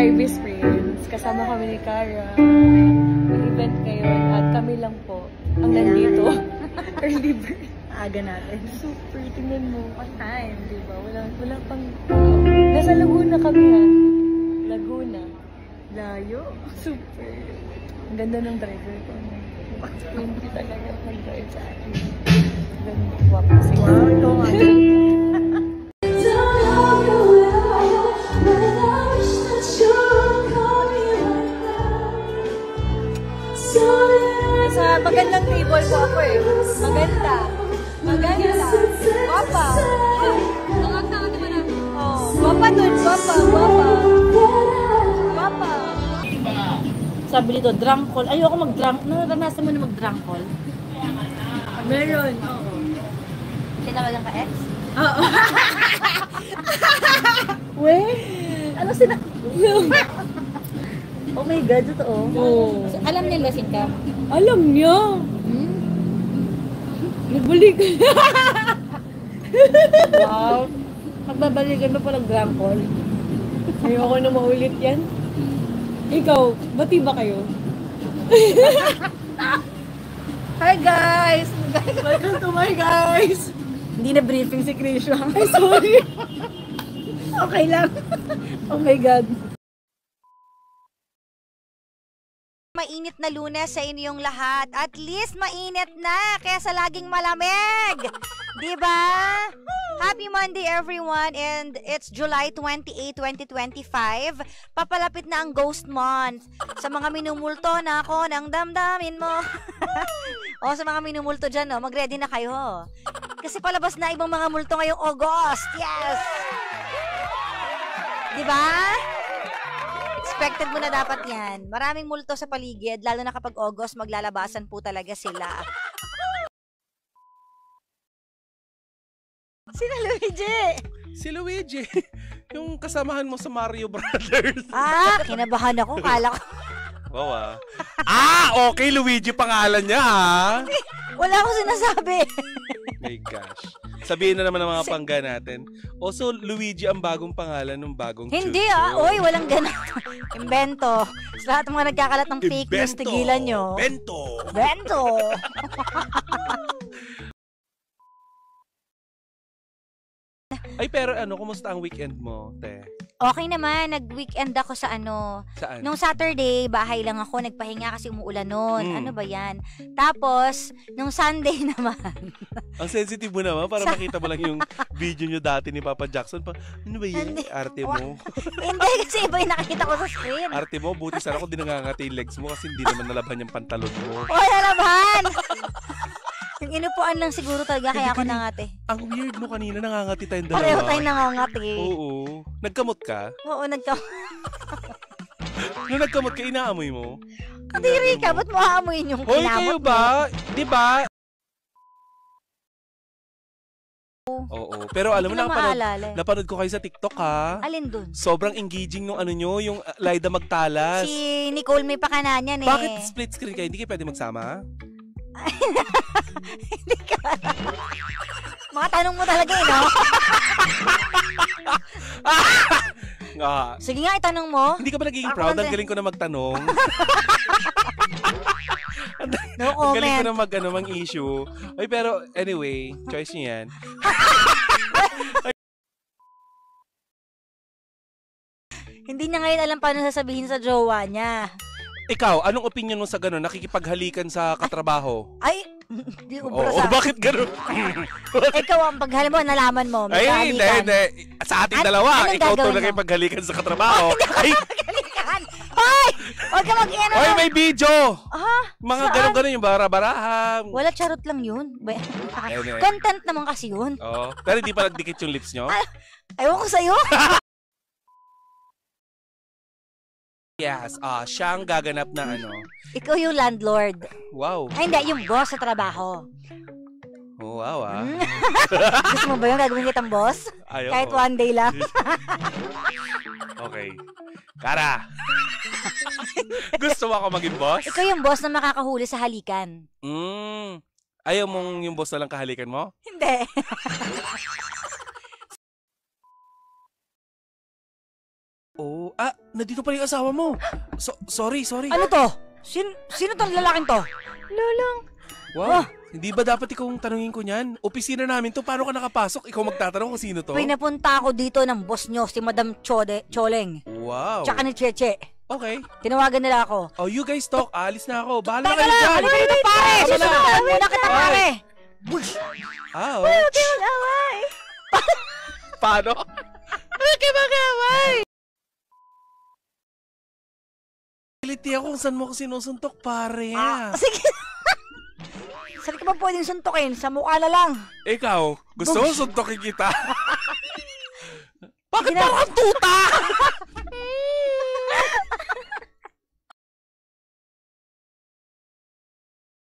Ivy Springs. Kasama kami ni Cara. May event ngayon at kami lang po ang nandito. Early bird. Aga natin. Super, tingnan mo. On time. Diba? Wala pang... Nasa Laguna kami ha. Laguna. Layo. Super. Ang ganda ng driver ko. Hindi talaga mag-drive sa akin. Ganda. Wow, ito nga. Sa magandang table ko ako eh. Maganda. Maganda. Guwapa. Oh, guwapa dun. Guwapa. Guwapa. Guwapa. Sabi dito, drunk call. Ayoko mag-drunk. Naranasan mo na mag-drunk call? Meron. Oo. Tinawagan ka ex? Oo. Weh? Ano Oh my God, totoo? Oo. So, alam niya lasing ka? Alam niya. Nagbalik. Wow. Magbabalikan mo pa ng-drunk call? Ayoko na maulit yan. Ikaw, bati ba kayo? Hi guys! Welcome to my guys! Hindi na briefing si Krisha. Ay, sorry! Okay lang. Oh my God. Mainit na Lunes sa inyong lahat. At least mainit na kaysa laging malamig. Diba? Happy Monday everyone, and it's July 28, 2025. Papalapit na ang Ghost Month. Sa mga minumulto na ako ng damdamin mo. O sa mga minumulto dyan, no, mag-ready na kayo. Kasi palabas na ibang mga multo ngayong August. Yes! Diba? Expected mo na dapat yan. Maraming multo sa paligid, lalo na kapag August, maglalabasan po talaga sila. Sino Luigi? Si Luigi. Yung kasamahan mo sa Mario Brothers. Ah, kinabahan ako. Kala ko. Wow okay, Luigi pangalan niya ha. Wala akong sinasabi. My gosh. Sabihin na naman ng mga pangga natin. Also, Luigi ang bagong pangalan ng bagong Hindi chucho. Oy, walang ganun. Invento. Sa lahat ng mga nagkakalat ng fake news, tigilan nyo. Bento. Ay, pero kumusta ang weekend mo, te? Okay naman, nag-weekend ako sa Saan? Nung Saturday, bahay lang ako, nagpahinga kasi umuulan noon. Ano ba yan? Tapos, nung Sunday naman. Ang sensitive mo naman, para makita mo lang yung video nyo dati ni Papa Jackson. Ano ba yun? Arte mo? Hindi, kasi iba yung nakikita ko sa screen. Arte mo, buti sana kung di nangangati yung legs mo kasi hindi naman nalaban yung pantalon mo. O, nalaban! Yung inupuan lang siguro talaga, kaya ako nangate. Ang weird mo kanina, nangangati tayong dalawa. Pareho tayo nangangati. Oo. Nagkamot ka? Oo, Nung nagkamot ka, inaamoy mo? Kadiri ka, ba't mo aamoyin yung Hoy, kinamot kayo ba? mo? Di ba? Oo. Pero alam mo, napanood ko kayo sa TikTok ha. Alin dun? Sobrang engaging nung nyo, yung Laida Magtalas. Si Nicole may pakanan yan eh. Bakit split screen kayo? Hindi kayo pwede magsama? Hindi ka. Mga tanong mo talaga eh, no? Sige nga, itanong mo. Hindi ka ba nagiging proud? Ang galing ko na magtanong. No Ang galing ko comment. na mag-issue. Ay, pero anyway, choice niyo yan. Hindi niya ngayon alam paano sasabihin sa jowa niya. Ikaw, anong opinion mo sa gano'n? Nakikipaghalikan sa katrabaho? Ay, hindi ko Oo, bakit gano'n? Ikaw ang paghalimbawa, nalaman mo. May Ay, kahalikan. hindi. Sa ating dalawa, anong ikaw to gagawin mo? nakikipaghalikan sa katrabaho. Ay, Kahalikan! Hoy! Huwag ka mag-ano. Hoy, may video! Ah, Mga saan? gano'n yung bara-barahan. Wala, charot lang yun. Anyway. Content naman kasi yun. Oo. Pero hindi pa nagdikit yung lips nyo? Ewan ko sa'yo. Yes, siya ang gaganap na Ikaw yung landlord. Wow. Ay, hindi, yung boss sa trabaho. Oh, wow Gusto mo ba yung gagawin kitang boss? Ayaw Kahit ko. one day lang. Okay. Kara! Gusto mo ako maging boss? Ikaw yung boss na makakahuli sa halikan. Ayaw mong yung boss na lang kahalikan mo? Hindi. Oh, nandito pala yung asawa mo. Sorry. Ano to? Sino tong lalaking to? Lolong. Wow, hindi ba dapat ikaw tanungin ko niyan? Opisina namin to, paano ka nakapasok? Ikaw magtatanong kung sino to? Pinapunta ako dito ng boss nyo, si Madam Choleng. Wow. Tsaka ni Cheche. Okay. Tinawagan nila ako. Oh, you guys talk. Alis na ako. Bahala Teka kayo lang, dyan. halika dito pare! Tama na. Susunod muna kita pare! Bush! Ouch. Mag-away. Paano? Mag-away. Kiliti ako kung saan mo ko sinusuntok, pare. Sige! Saan ka ba pwedeng suntukin? Sa mukha na lang. Ikaw, gusto mo suntokin kita? Bakit Sige na. parang tuta?